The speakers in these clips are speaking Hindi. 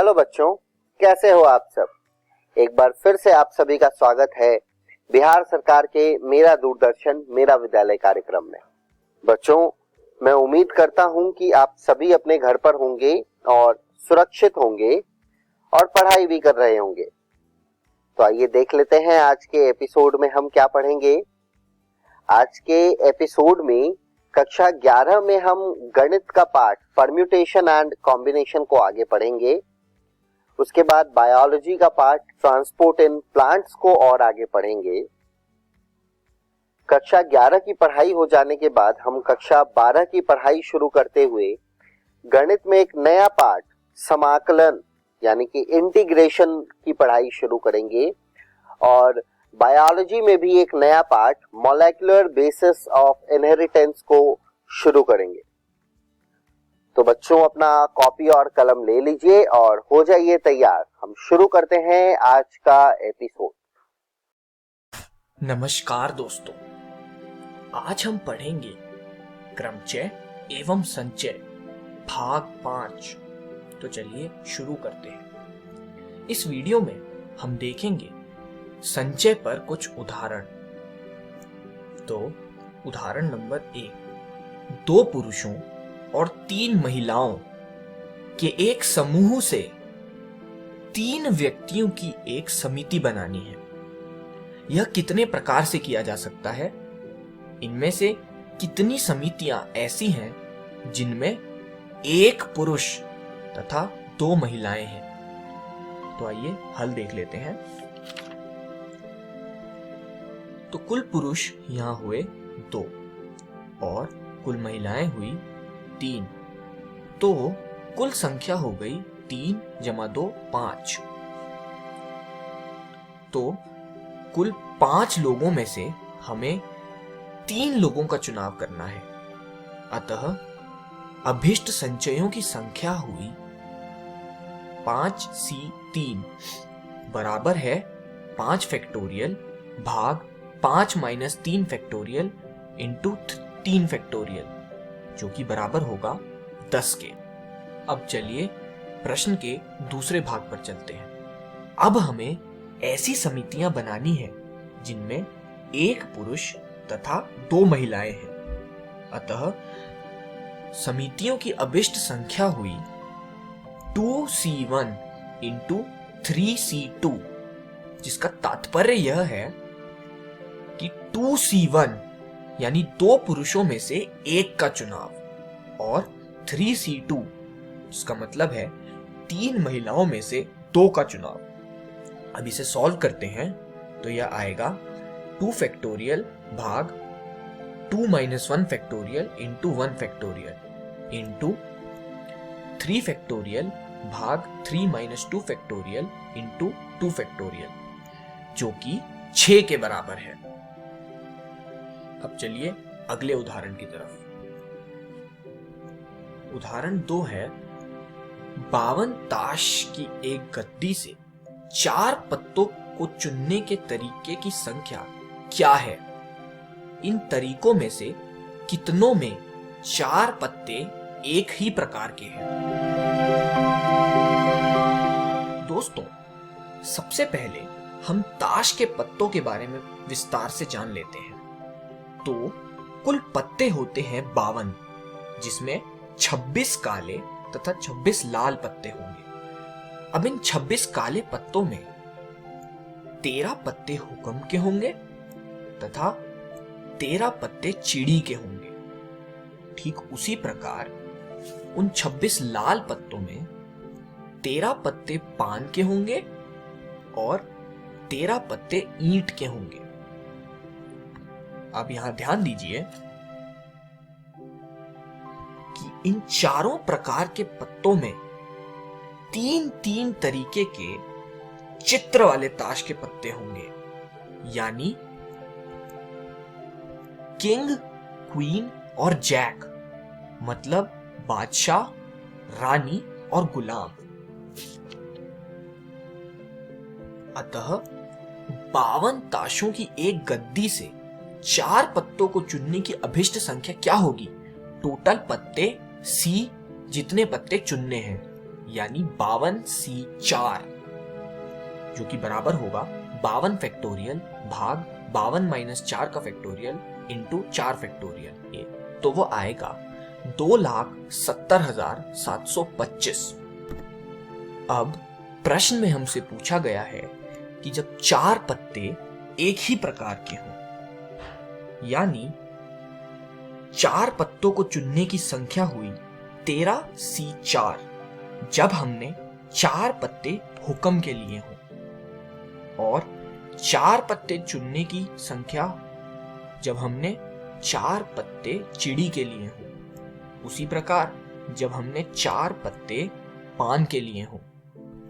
हेलो बच्चों, कैसे हो आप सब। एक बार फिर से आप सभी का स्वागत है बिहार सरकार के मेरा दूरदर्शन मेरा विद्यालय कार्यक्रम में। बच्चों, मैं उम्मीद करता हूं कि आप सभी अपने घर पर होंगे और सुरक्षित होंगे और पढ़ाई भी कर रहे होंगे। तो आइए देख लेते हैं आज के एपिसोड में हम क्या पढ़ेंगे। आज के एपिसोड में कक्षा 11 में हम गणित का पाठ परम्यूटेशन एंड कॉम्बिनेशन को आगे पढ़ेंगे। उसके बाद बायोलॉजी का पार्ट ट्रांसपोर्ट इन प्लांट्स को और आगे पढ़ेंगे। कक्षा 11 की पढ़ाई हो जाने के बाद हम कक्षा 12 की पढ़ाई शुरू करते हुए गणित में एक नया पार्ट समाकलन यानी कि इंटीग्रेशन की पढ़ाई शुरू करेंगे और बायोलॉजी में भी एक नया part molecular basis of inheritance को शुरू करेंगे। तो बच्चों, अपना कॉपी और कलम ले लीजिए और हो जाइए तैयार। हम शुरू करते हैं आज का एपिसोड। नमस्कार दोस्तों, आज हम पढ़ेंगे क्रमचय एवं संचय भाग 5। तो चलिए शुरू करते हैं। इस वीडियो में हम देखेंगे संचय पर कुछ उदाहरण। तो उदाहरण नंबर 1, 2 पुरुषों और 3 महिलाओं के एक समूह से 3 व्यक्तियों की एक समिति बनानी है। यह कितने प्रकार से किया जा सकता है? इनमें से कितनी समितियां ऐसी हैं जिनमें 1 पुरुष तथा 2 महिलाएं हैं? तो आइए हल देख लेते हैं। तो कुल पुरुष यहां हुए 2 और कुल महिलाएं हुई 3। तो कुल संख्या हो गई 3 + 2 5। तो कुल 5 लोगों में से हमें 3 लोगों का चुनाव करना है। अतः अभिष्ट संचयों की संख्या हुई 5C3 बराबर है 5 फैक्टोरियल भाग 5 - 3 फैक्टोरियल इंटू 3 फैक्टोरियल, जो कि बराबर होगा 10 के। अब चलिए प्रश्न के दूसरे भाग पर चलते हैं। अब हमें ऐसी समितियां बनानी है जिनमें 1 पुरुष तथा 2 महिलाएं हैं। अतः समितियों की अभिष्ट संख्या हुई 2C1 इंटू 3C2, जिसका तात्पर्य यह है कि 2C1 यानी 2 पुरुषों में से 1 का चुनाव और 3C2 इसका मतलब है 3 महिलाओं में से 2 का चुनाव। अब इसे सॉल्व करते हैं तो यह आएगा 2 फैक्टोरियल भाग 2 - 1 factorial into 1 factorial into 3 factorial भाग 3 - 2 फैक्टोरियल इंटू 2 फैक्टोरियल, जो कि 6 के बराबर है। अब चलिए अगले उदाहरण की तरफ। उदाहरण 2 है 52 ताश की एक गद्दी से 4 पत्तों को चुनने के तरीके की संख्या क्या है? इन तरीकों में से कितनों में 4 पत्ते एक ही प्रकार के हैं? दोस्तों, सबसे पहले हम ताश के पत्तों के बारे में विस्तार से जान लेते हैं। तो कुल पत्ते होते हैं 52, जिसमें 26 काले तथा 26 लाल पत्ते होंगे। अब इन 26 काले पत्तों में 13 पत्ते हुक्म के होंगे तथा 13 पत्ते चिड़ी के होंगे। ठीक उसी प्रकार उन 26 लाल पत्तों में 13 पत्ते पान के होंगे और 13 पत्ते ईंट के होंगे। अब यहां ध्यान दीजिए कि इन चारों प्रकार के पत्तों में 3-3 तरीके के चित्र वाले ताश के पत्ते होंगे, यानी किंग, क्वीन और जैक, मतलब बादशाह, रानी और गुलाम। अतः 52 ताशों की एक गद्दी से 4 पत्तों को चुनने की अभिष्ट संख्या क्या होगी? टोटल पत्ते C जितने पत्ते चुनने हैं, यानी 52C4, जो कि बराबर होगा 52 फैक्टोरियल भाग 52 माइनस 4 का फैक्टोरियल इंटू 4 फैक्टोरियल। तो वो आएगा 2,70,725। अब प्रश्न में हमसे पूछा गया है कि जब 4 पत्ते एक ही प्रकार के हों, यानी 4 पत्तों को चुनने की संख्या हुई 13C4 जब हमने 4 पत्ते हुक्म के लिए हों, और 4 पत्ते चुनने की संख्या जब हमने 4 पत्ते चिड़ी के लिए हों, उसी प्रकार जब हमने 4 पत्ते पान के लिए हों,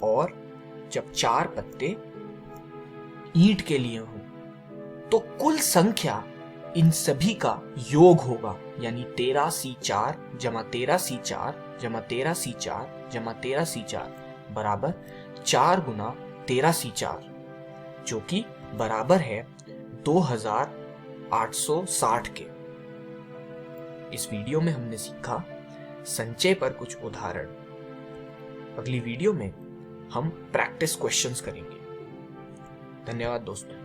और जब 4 पत्ते ईंट के लिए हों, तो कुल संख्या इन सभी का योग होगा, यानी 13C4 जमा 13C4 जमा 13C4 जमा 13C4 बराबर 4 गुना 13C4, जो कि बराबर है 2860 के। इस वीडियो में हमने सीखा संचय पर कुछ उदाहरण। अगली वीडियो में हम प्रैक्टिस क्वेश्चंस करेंगे। धन्यवाद दोस्तों।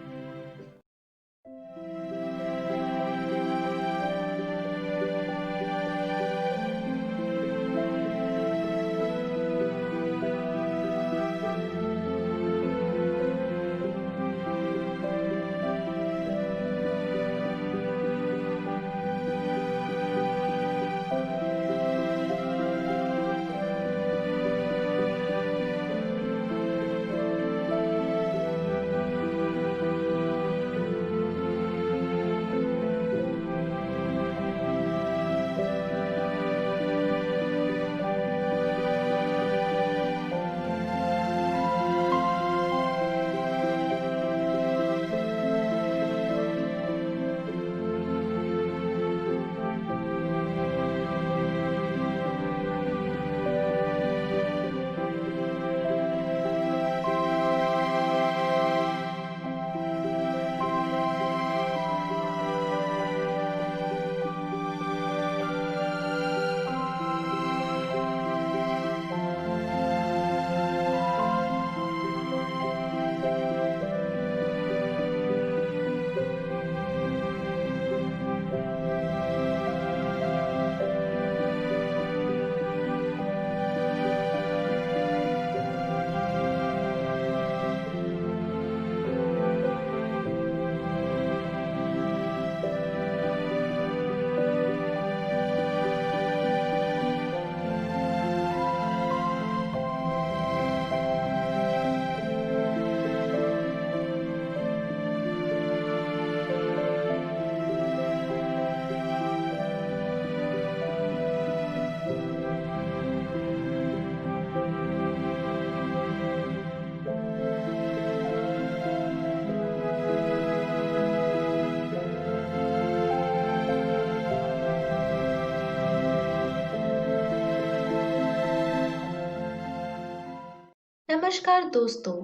नमस्कार दोस्तों,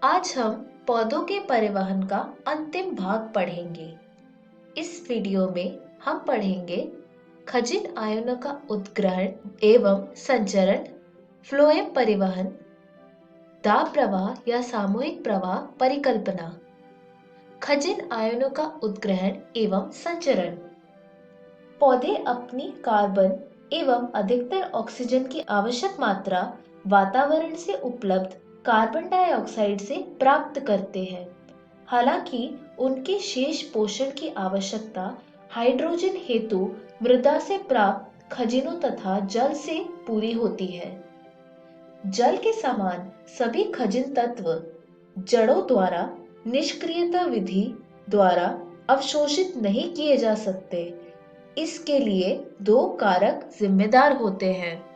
आज हम पौधों के परिवहन का अंतिम भाग पढ़ेंगे। इस वीडियो में हम पढ़ेंगे खजिन आयनों का उद्ग्रहण एवं संचरण, फ्लोएम परिवहन, दाब प्रवाह या सामूहिक प्रवाह परिकल्पना। खजिन आयनों का उद्ग्रहण एवं संचरण। पौधे अपनी कार्बन एवं अधिकतर ऑक्सीजन की आवश्यक मात्रा वातावरण से उपलब्ध कार्बन डाइऑक्साइड से प्राप्त करते हैं। हालांकि उनके शेष पोषण की आवश्यकता हाइड्रोजन हेतु मृदा से प्राप्त खजिनों तथा जल से पूरी होती है। जल के समान सभी खजिन तत्व जड़ों द्वारा निष्क्रियता विधि द्वारा अवशोषित नहीं किए जा सकते। इसके लिए 2 कारक जिम्मेदार होते हैं।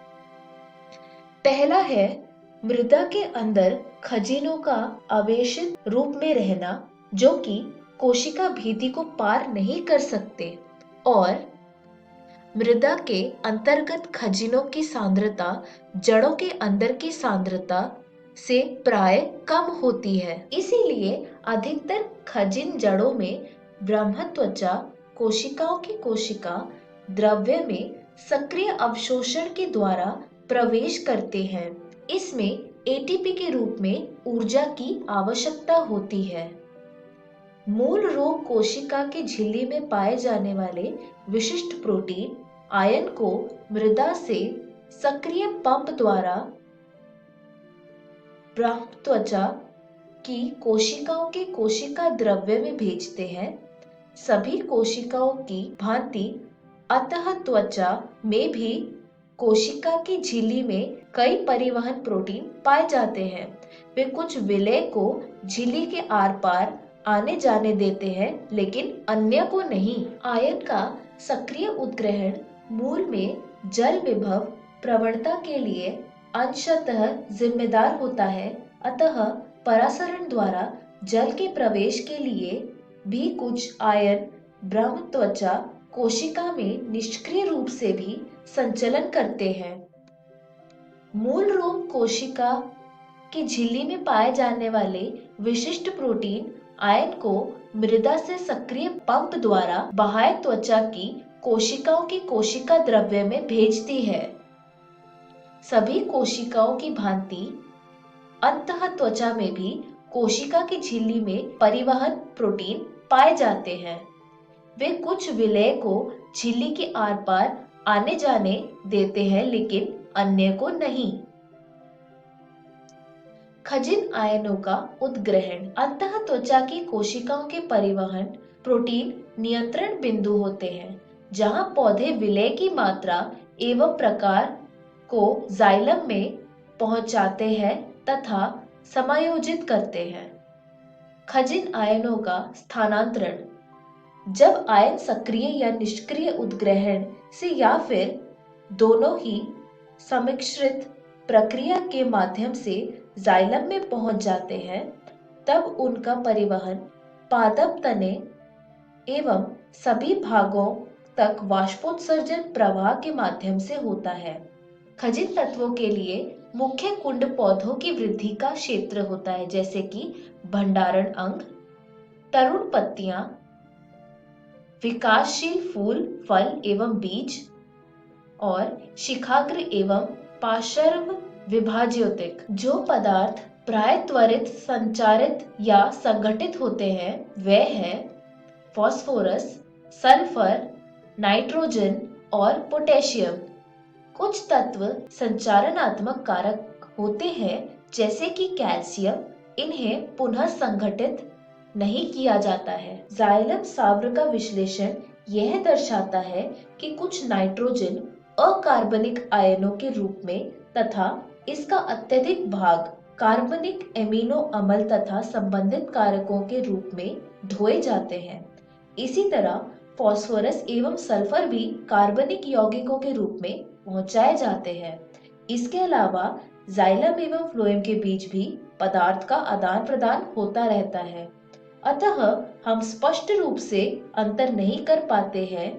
पहला है मृदा के अंदर खजिनों का आवेशित रूप में रहना, जो कि कोशिका भित्ति को पार नहीं कर सकते, और मृदा के अंतर्गत खजिनों की सांद्रता जड़ों के अंदर की सांद्रता से प्राय कम होती है। इसीलिए अधिकतर खजिन जड़ों में ब्रह्मत्वचा कोशिकाओं की कोशिका द्रव्य में सक्रिय अवशोषण के द्वारा प्रवेश करते हैं इसमें एटीपी के रूप में ऊर्जा की आवश्यकता होती है। मूल रोग कोशिका की झिल्ली में पाए जाने वाले विशिष्ट प्रोटीन आयन को मृदा से सक्रिय पंप द्वारा ब्राह्म त्वचा की कोशिकाओं के कोशिका द्रव्य में भेजते हैं। सभी कोशिकाओं की भांति अंतः त्वचा में भी कोशिका की झिल्ली में कई परिवहन प्रोटीन पाए जाते हैं। वे कुछ विलेय को झिल्ली के आर पार आने जाने देते हैं, लेकिन अन्य को नहीं। आयन का सक्रिय उत्ग्रहण मूल में जल विभव प्रवणता के लिए अंशतः जिम्मेदार होता है। अतः परासरण द्वारा जल के प्रवेश के लिए भी कुछ आयन ब्रह्म त्वचा कोशिका में निष्क्रिय रूप से भी संचलन करते हैं। मूल रोम कोशिका की झिल्ली में पाए जाने वाले विशिष्ट प्रोटीन आयन को मृदा से सक्रिय पंप द्वारा बाह्य त्वचा की कोशिकाओं की कोशिका द्रव्य में भेजती है। सभी कोशिकाओं की भांति अंतः त्वचा में भी कोशिका की झिल्ली में परिवहन प्रोटीन पाए जाते हैं। वे कुछ विलेय को झिल्ली के आर पार आने जाने देते हैं, लेकिन अन्य को नहीं। खजिन आयनों का उत्ग्रहण। अंतः त्वचा की कोशिकाओं के परिवहन प्रोटीन नियंत्रण बिंदु होते हैं, जहां पौधे विलेय की मात्रा एवं प्रकार को जाइलम में पहुंचाते हैं तथा समायोजित करते हैं। खजिन आयनों का स्थानांतरण। जब आयन सक्रिय या निष्क्रिय उत्ग्रहण से या फिर दोनों ही सम्मिश्रित प्रक्रिया के माध्यम से जाइलम में पहुंच जाते हैं, तब उनका परिवहन पादप तने एवं सभी भागों तक वाष्पोत्सर्जन प्रवाह के माध्यम से होता है। खजिन तत्वों के लिए मुख्य कुंड पौधों की वृद्धि का क्षेत्र होता है, जैसे कि भंडारण अंग, तरुण पत्तियां, विकासशील फूल, फल एवं बीज और शिखाग्र एवं पार्श्व विभाज्योतिक। जो पदार्थ प्राय त्वरित संचारित या संगठित होते हैं वे हैं फास्फोरस, सल्फर, नाइट्रोजन और पोटेशियम। कुछ तत्व संचारनात्मक कारक होते हैं, जैसे कि कैल्शियम, इन्हें पुनः संगठित नहीं किया जाता है। जाइलम सावर का विश्लेषण यह दर्शाता है कि कुछ नाइट्रोजन अकार्बनिक आयनों के रूप में तथा इसका अत्यधिक भाग कार्बनिक एमिनो अम्ल तथा संबंधित कारकों के रूप में ढोए जाते हैं। इसी तरह फास्फोरस एवं सल्फर भी कार्बनिक यौगिकों के रूप में पहुंचाए जाते हैं। इसके अलावा जाइलम एवं फ्लोएम के बीच भी पदार्थ का आदान प्रदान होता रहता है। अतः हम स्पष्ट रूप से अंतर नहीं कर पाते हैं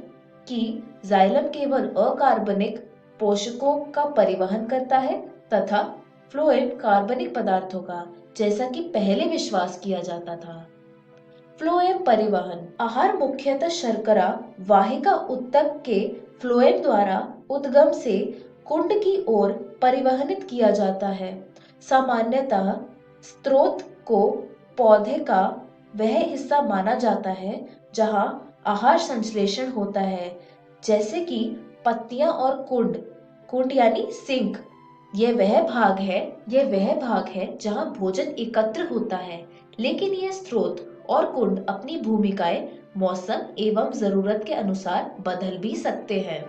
कि जाइलम केवल अकार्बनिक पोषकों का परिवहन करता है तथा फ्लोएम कार्बनिक पदार्थों का, जैसा कि पहले विश्वास किया जाता था। फ्लोएम परिवहन। आहार मुख्यतः शर्करा वाहिका ऊतक के फ्लोएम द्वारा उद्गम से कुंड की ओर परिवहनित किया जाता है। सामान्यतः स्रोत को पौधे का वह हिस्सा माना जाता है जहां आहार संश्लेषण होता है, जैसे कि पत्तियां और कुंड। कुंड यानी सिंक। यह वह भाग है जहां भोजन एकत्र होता है, लेकिन यह स्रोत और कुंड अपनी भूमिकाएं मौसम एवं जरूरत के अनुसार बदल भी सकते हैं।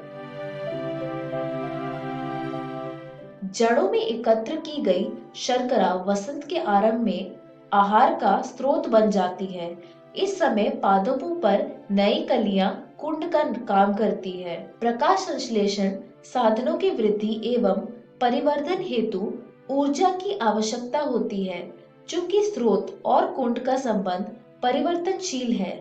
जड़ों में एकत्र की गई शर्करा वसंत के आरंभ में आहार का स्रोत बन जाती है। इस समय पादपों पर नई कलियां कुंड का काम करती है। प्रकाश संश्लेषण साधनों की वृद्धि एवं परिवर्धन हेतु ऊर्जा की आवश्यकता होती है। चूंकि स्रोत और कुंड का संबंध परिवर्तनशील है,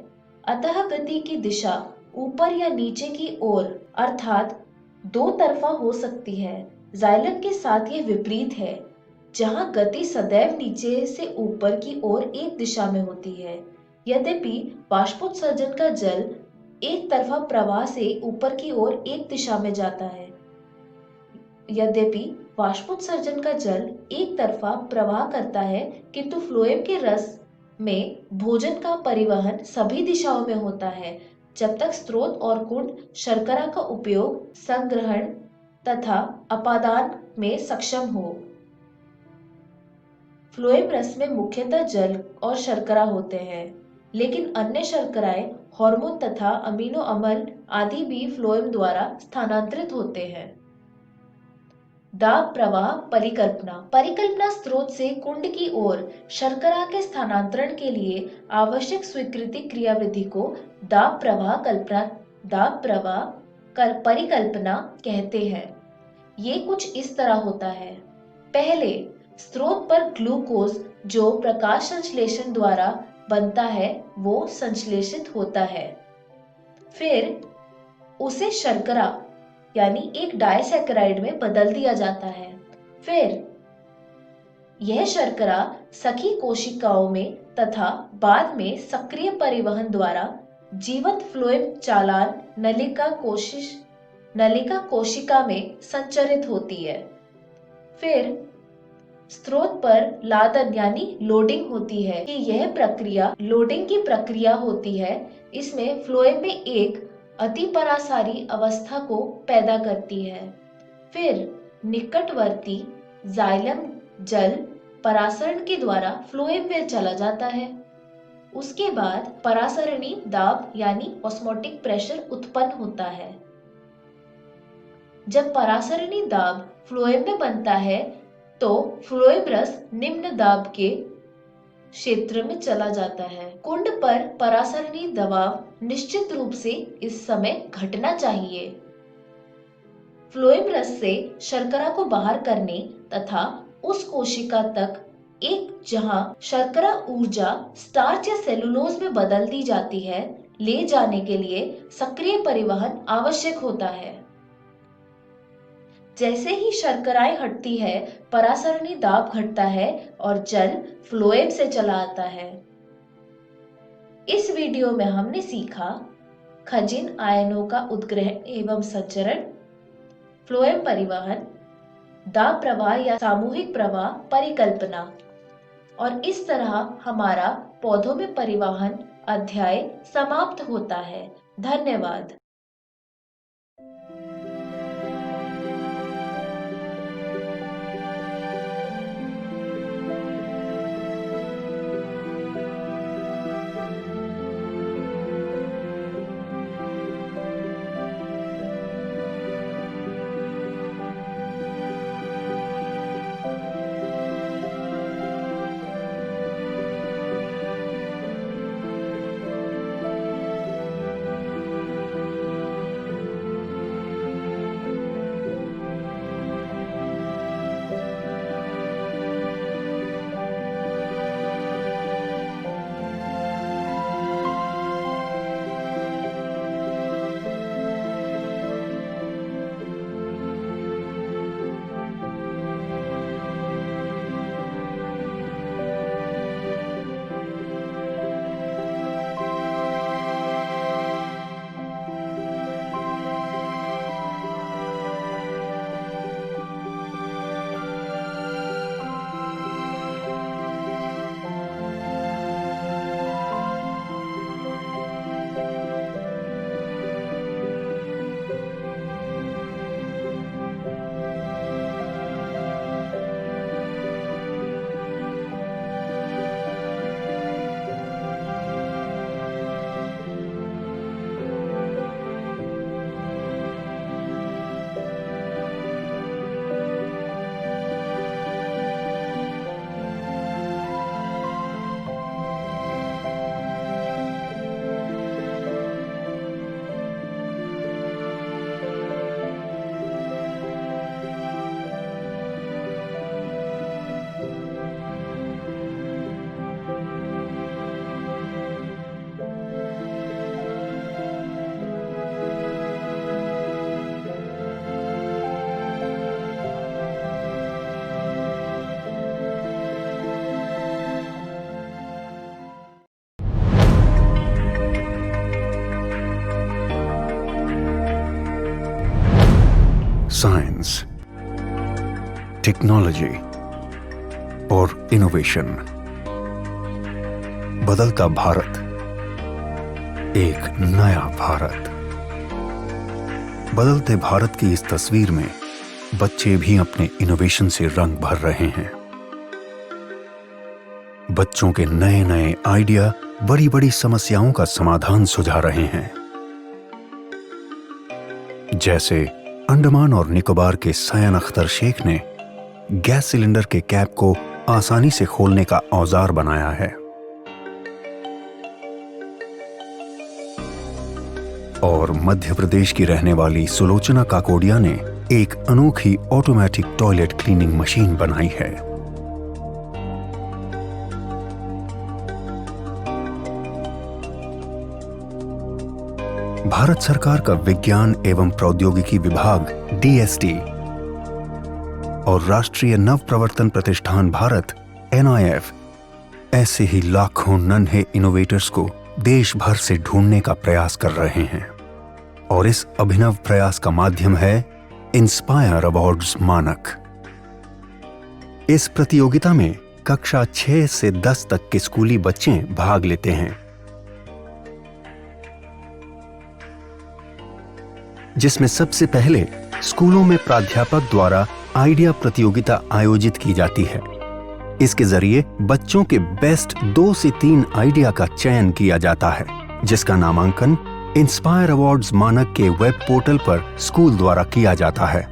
अतः गति की दिशा ऊपर या नीचे की ओर अर्थात दो तरफा हो सकती है। जाइलम के साथ यह विपरीत है, जहां गति सदैव नीचे से ऊपर की ओर एक दिशा में होती है। यद्यपि बाष्पोत्सर्जन का जल एक तरफा प्रवाह से ऊपर की ओर एक दिशा में जाता है। यद्यपि वाष्पोत्सर्जन का जल एक तरफा प्रवाह करता है, किंतु फ्लोएम के रस में भोजन का परिवहन सभी दिशाओं में होता है जब तक स्रोत और कुंड शर्करा का उपयोग, संग्रहण तथा अपादान में सक्षम हो। फ्लोएम रस में मुख्यतः जल और शर्करा होते हैं, लेकिन अन्य शर्कराएं, हार्मोन तथा अमीनो अम्ल आदि भी फ्लोएम द्वारा स्थानांतरित होते हैं। दाब प्रवाह परिकल्पना। परिकल्पना स्रोत से कुंड की ओर शर्करा के स्थानांतरण के लिए आवश्यक स्वीकृति क्रियाविधि को दाब प्रवाह परिकल्पना कहते हैं। ये कुछ इस तरह होता है। पहले, स्रोत पर ग्लूकोज जो प्रकाश संश्लेषण द्वारा बनता है वो संश्लेषित होता है। फिर उसे शर्करा यानी एक डाइसैकेराइड में बदल दिया जाता है। फिर यह शर्करा सखी कोशिकाओं में तथा बाद में सक्रिय परिवहन द्वारा जीवंत फ्लोएम चालान नलिका कोशिका में संचरित होती है। फिर स्रोत पर लादन यानी लोडिंग होती है कि यह प्रक्रिया लोडिंग की प्रक्रिया होती है। इसमें फ्लोएम में एक अतिपरासारी अवस्था को पैदा करती है। फिर निकटवर्ती जाइलम जल परासरण के द्वारा फ्लोएम में चला जाता है। उसके बाद परासरणी दाब यानी ऑस्मोटिक प्रेशर उत्पन्न होता है। जब परासरणी दाब फ्लोएम में बनता है तो फ्लोएम रस निम्न दाब के क्षेत्र में चला जाता है। कुंड पर परासरणी दबाव निश्चित रूप से इस समय घटना चाहिए। फ्लोएम रस से शर्करा को बाहर करने तथा उस कोशिका तक जहां शर्करा ऊर्जा स्टार्च या सेलुलोज में बदल दी जाती है, ले जाने के लिए सक्रिय परिवहन आवश्यक होता है। जैसे ही शर्कराएं हटती है, परासरणी दाब घटता है और जल फ्लोएम से चला आता है। इस वीडियो में हमने सीखा खजिन आयनों का उद्ग्रहण एवं संचरण, फ्लोएम परिवहन, दाब प्रवाह या सामूहिक प्रवाह परिकल्पना, और इस तरह हमारा पौधों में परिवहन अध्याय समाप्त होता है। धन्यवाद। Science. टेक्नोलॉजी और इनोवेशन। बदलता भारत, एक नया भारत। बदलते भारत की इस तस्वीर में बच्चे भी अपने इनोवेशन से रंग भर रहे हैं। बच्चों के नए नए आइडिया बड़ी बड़ी समस्याओं का समाधान सुझा रहे हैं। जैसे अंडमान और निकोबार के सयान अख्तर शेख ने गैस सिलेंडर के कैप को आसानी से खोलने का औजार बनाया है। और मध्य प्रदेश की रहने वाली सुलोचना काकोडिया ने एक अनोखी ऑटोमेटिक टॉयलेट क्लीनिंग मशीन बनाई है। भारत सरकार का विज्ञान एवं प्रौद्योगिकी विभाग DST और राष्ट्रीय नव प्रवर्तन प्रतिष्ठान भारत NIF ऐसे ही लाखों नन्हे इनोवेटर्स को देश भर से ढूंढने का प्रयास कर रहे हैं। और इस अभिनव प्रयास का माध्यम है इंस्पायर अवार्ड्स मानक। इस प्रतियोगिता में कक्षा 6 से 10 तक के स्कूली बच्चे भाग लेते हैं, जिसमें सबसे पहले स्कूलों में प्राध्यापक द्वारा आइडिया प्रतियोगिता आयोजित की जाती है। इसके जरिए बच्चों के बेस्ट 2 से 3 आइडिया का चयन किया जाता है, जिसका नामांकन इंस्पायर अवार्ड्स मानक के वेब पोर्टल पर स्कूल द्वारा किया जाता है।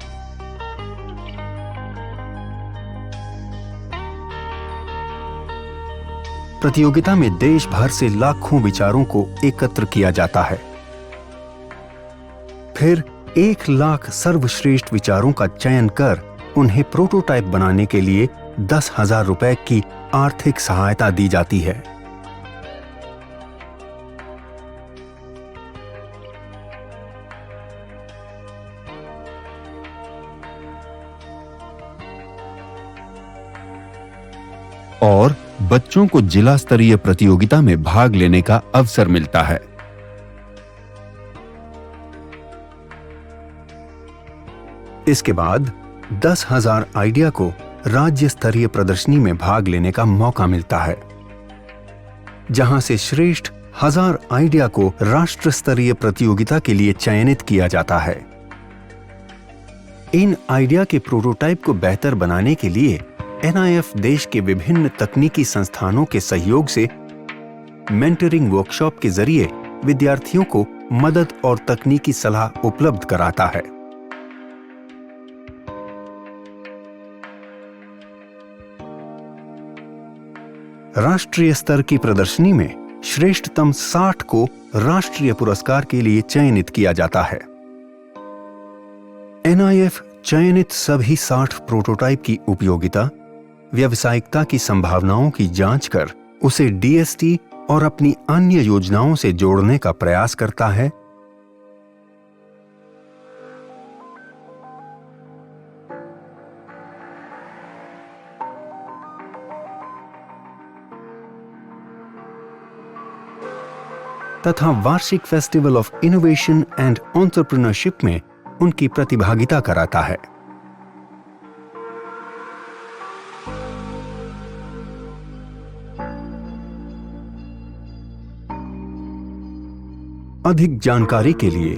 प्रतियोगिता में देश भर से लाखों विचारों को एकत्र किया जाता है। फिर 1 लाख सर्वश्रेष्ठ विचारों का चयन कर उन्हें प्रोटोटाइप बनाने के लिए 10,000 रुपए की आर्थिक सहायता दी जाती है। और बच्चों को जिला स्तरीय प्रतियोगिता में भाग लेने का अवसर मिलता है। इसके बाद 10,000 आइडिया को राज्य स्तरीय प्रदर्शनी में भाग लेने का मौका मिलता है, जहां से श्रेष्ठ 1000 आइडिया को राष्ट्र स्तरीय प्रतियोगिता के लिए चयनित किया जाता है। इन आइडिया के प्रोटोटाइप को बेहतर बनाने के लिए NIF देश के विभिन्न तकनीकी संस्थानों के सहयोग से मेंटरिंग वर्कशॉप के जरिए विद्यार्थियों को मदद और तकनीकी सलाह उपलब्ध कराता है। राष्ट्रीय स्तर की प्रदर्शनी में श्रेष्ठतम 60 को राष्ट्रीय पुरस्कार के लिए चयनित किया जाता है। NIF चयनित सभी 60 प्रोटोटाइप की उपयोगिता, व्यावसायिकता की संभावनाओं की जांच कर उसे DST और अपनी अन्य योजनाओं से जोड़ने का प्रयास करता है। तथा वार्षिक festival of innovation and entrepreneurship में उनकी प्रतिभागिता कराता है। अधिक जानकारी के लिए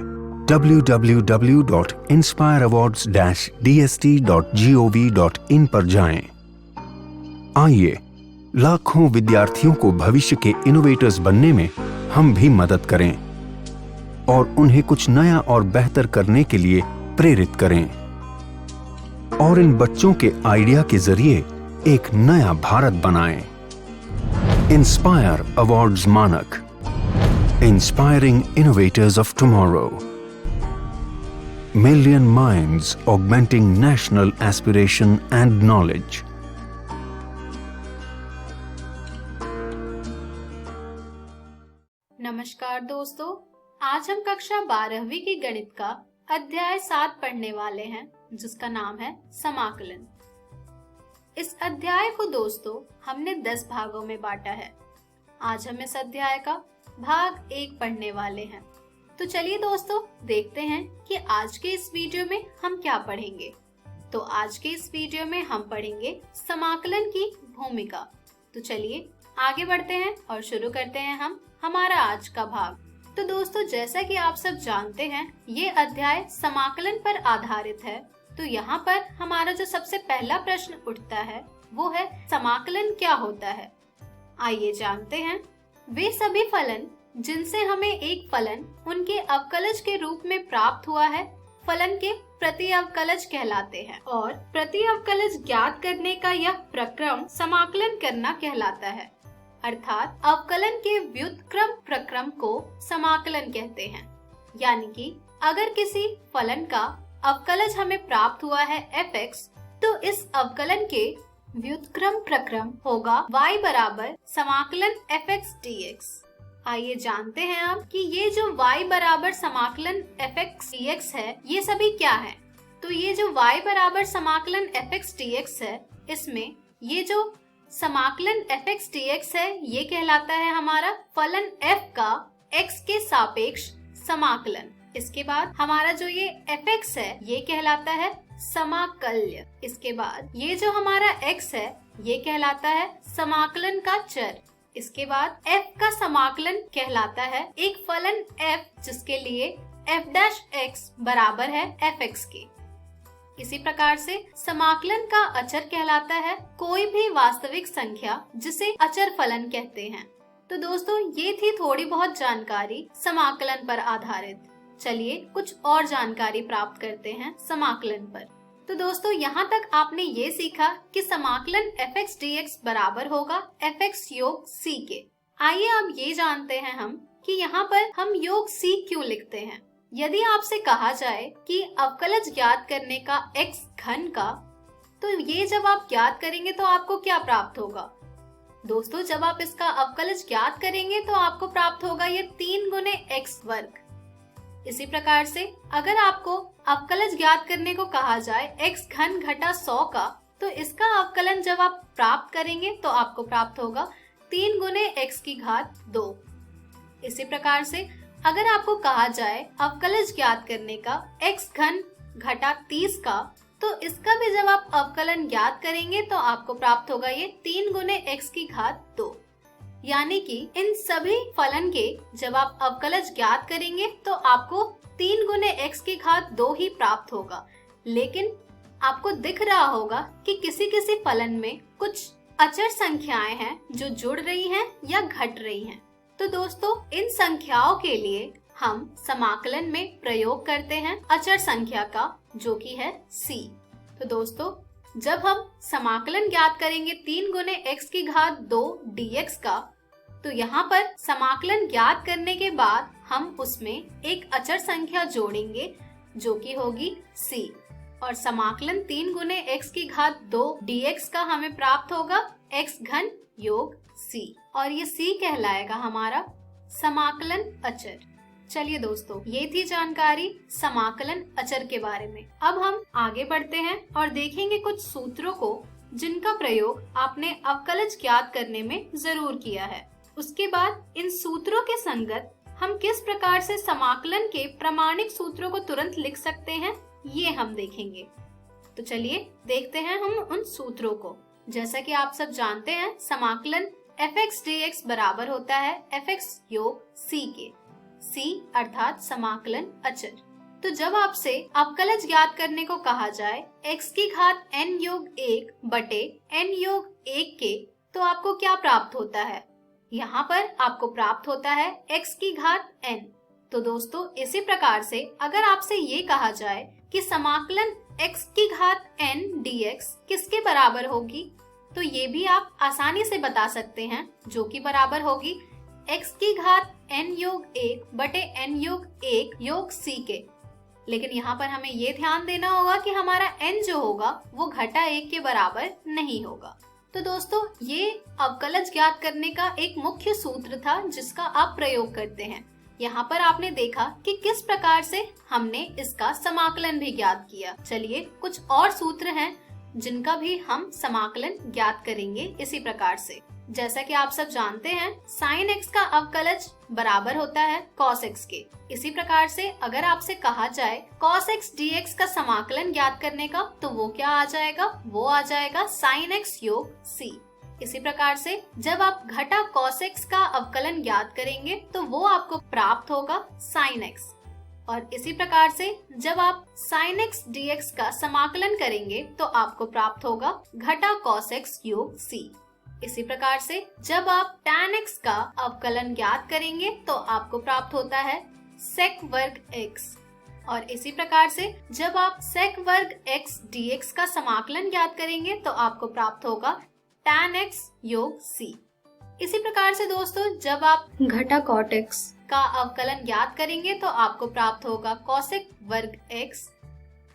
www.inspireawards-dst.gov.in पर जाएं। आइए लाखों विद्यार्थियों को भविष्य के इनोवेटर्स बनने में हम भी मदद करें और उन्हें कुछ नया और बेहतर करने के लिए प्रेरित करें और इन बच्चों के आइडिया के जरिए एक नया भारत बनाएं। इंस्पायर अवार्ड्स मानक, inspiring innovators of tomorrow. Million minds augmenting national aspiration and knowledge. नमस्कार दोस्तों, आज हम कक्षा 12वीं की गणित का अध्याय 7 पढ़ने वाले हैं, जिसका नाम है समाकलन। इस अध्याय को दोस्तों हमने 10 भागों में बांटा है। आज हम इस अध्याय का भाग 1 पढ़ने वाले हैं। तो चलिए दोस्तों देखते हैं कि आज के इस वीडियो में हम क्या पढ़ेंगे। तो आज के इस वीडियो में हम पढ़ेंगे समाकलन की भूमिका। तो चलिए आगे बढ़ते हैं और शुरू करते हैं हम हमारा आज का भाग। तो दोस्तों, जैसा कि आप सब जानते हैं, ये अध्याय समाकलन पर आधारित है। तो यहाँ पर हमारा जो सबसे पहला प्रश्न उठता है वो है समाकलन क्या होता है। आइए जानते हैं। वे सभी फलन जिनसे हमें एक फलन उनके अवकलज के रूप में प्राप्त हुआ है फलन के प्रति अवकलज कहलाते हैं, और प्रति अवकलज ज्ञात करने का यह प्रक्रम समाकलन करना कहलाता है। अर्थात अवकलन के व्युत्क्रम प्रक्रम को समाकलन कहते हैं। यानी कि अगर किसी फलन का अवकलज हमें प्राप्त हुआ है fx, तो इस अवकलन के व्युत्क्रम प्रक्रम होगा y बराबर समाकलन fx dx। आइए जानते हैं अब कि ये जो y बराबर समाकलन fx dx है, ये सभी क्या है। तो ये जो y बराबर समाकलन fx dx है, इसमें ये जो समाकलन fx dx है, ये कहलाता है हमारा फलन f का x के सापेक्ष समाकलन। इसके बाद हमारा जो ये fx है, ये कहलाता है समाकल्य। इसके बाद ये जो हमारा x है, ये कहलाता है समाकलन का चर। इसके बाद f का समाकलन कहलाता है एक फलन f जिसके लिए f' बराबर है fx के। इसी प्रकार से समाकलन का अचर कहलाता है कोई भी वास्तविक संख्या जिसे अचर फलन कहते हैं। तो दोस्तों, ये थी थोड़ी बहुत जानकारी समाकलन पर आधारित। चलिए कुछ और जानकारी प्राप्त करते हैं समाकलन पर। तो दोस्तों, यहाँ तक आपने ये सीखा कि समाकलन fx dx बराबर होगा fx योग c के। आइए अब ये जानते हैं हम कि यहाँ पर हम योग c क्यों लिखते हैं। यदि आपसे कहा जाए कि अवकलज ज्ञात करने का x घन का, तो ये जब आप ज्ञात करेंगे तो आपको क्या प्राप्त होगा। दोस्तों, जब आप इसका अवकलज ज्ञात करेंगे तो आपको प्राप्त होगा ये 3 गुने x वर्ग। इसी प्रकार से अगर आपको अवकलज ज्ञात करने को कहा जाए x घन घटा 100 का, तो इसका अवकलन जब आप प्राप्त करेंगे तो आपको प्राप्त होगा 3 गुने x की घात 2। इसी प्रकार से अगर आपको कहा जाए अवकलज ज्ञात करने का x घन घटा 30 का, तो इसका भी जब आप अवकलन ज्ञात करेंगे तो आपको प्राप्त होगा ये 3 गुने x की घात 2। यानी कि इन सभी फलन के जब आप अवकलज ज्ञात करेंगे तो आपको 3 गुने x की घात 2 ही प्राप्त होगा। लेकिन आपको दिख रहा होगा कि किसी किसी फलन में कुछ अचर संख्याएं हैं जो जुड़ रही हैं या घट रही हैं। तो दोस्तों, इन संख्याओं के लिए हम समाकलन में प्रयोग करते हैं अचर संख्या का, जो कि है c। तो दोस्तों, जब हम समाकलन ज्ञात करेंगे 3 गुने x की घात 2 dx का, तो यहाँ पर समाकलन ज्ञात करने के बाद हम उसमें एक अचर संख्या जोड़ेंगे जो कि होगी c, और समाकलन 3 गुने x की घात 2 dx का हमें प्राप्त होगा x घन योग c, और ये c कहलाएगा हमारा समाकलन अचर। चलिए दोस्तों, ये थी जानकारी समाकलन अचर के बारे में। अब हम आगे बढ़ते हैं और देखेंगे कुछ सूत्रों को जिनका प्रयोग आपने अवकलज ज्ञात करने में जरूर किया है। उसके बाद इन सूत्रों के संगत हम किस प्रकार से समाकलन के प्रामाणिक सूत्रों को तुरंत लिख सकते हैं, ये हम देखेंगे। तो चलिए देखते हैं हम उन सूत्रों को। जैसा कि आप सब जानते हैं, समाकलन fx dx बराबर होता है fx योग c के। c अर्थात समाकलन अचर। तो जब आपसे अवकलज ज्ञात करने को कहा जाए x की घात n योग 1 बटे n योग 1 के, तो आपको क्या प्राप्त होता है। यहाँ पर आपको प्राप्त होता है x की घात n। तो दोस्तों, इसी प्रकार से अगर आपसे ये कहा जाए कि समाकलन x की घात n dx किसके बराबर होगी, तो ये भी आप आसानी से बता सकते हैं, जो कि बराबर होगी x की घात n योग 1 बटे n योग 1 योग c के। लेकिन यहाँ पर हमें ये ध्यान देना होगा कि हमारा n जो होगा वो घटा 1 के बराबर नहीं होगा। तो दोस्तों, ये अवकलज ज्ञात करने का एक मुख्य सूत्र था जिसका आप प्रयोग करते हैं। यहाँ पर आपने देखा कि किस प्रकार से हमने इसका समाकलन भी ज्ञात किया। चलिए कुछ और सूत्र हैं जिनका भी हम समाकलन ज्ञात करेंगे इसी प्रकार से। जैसा कि आप सब जानते हैं, sin x का अवकलज बराबर होता है cos x के। इसी प्रकार से अगर आपसे कहा जाए cos x dx का समाकलन ज्ञात करने का, तो वो क्या आ जाएगा? वो आ जाएगा sin x योग c। इसी प्रकार से जब आप घटा cos x का अवकलन ज्ञात करेंगे तो वो आपको प्राप्त होगा sin x। और इसी प्रकार से जब आप sin x dx का समाकलन करेंगे तो आपको प्राप्त होगा घटा cos x योग c। इसी प्रकार से जब आप tan x का अवकलन ज्ञात करेंगे तो आपको प्राप्त होता है sec वर्ग x। और इसी प्रकार से जब आप sec वर्ग x dx का समाकलन ज्ञात करेंगे तो आपको प्राप्त होगा tan x योग c। इसी प्रकार से दोस्तों जब आप घटा cot x का अवकलन ज्ञात करेंगे तो आपको प्राप्त होगा cosec वर्ग x।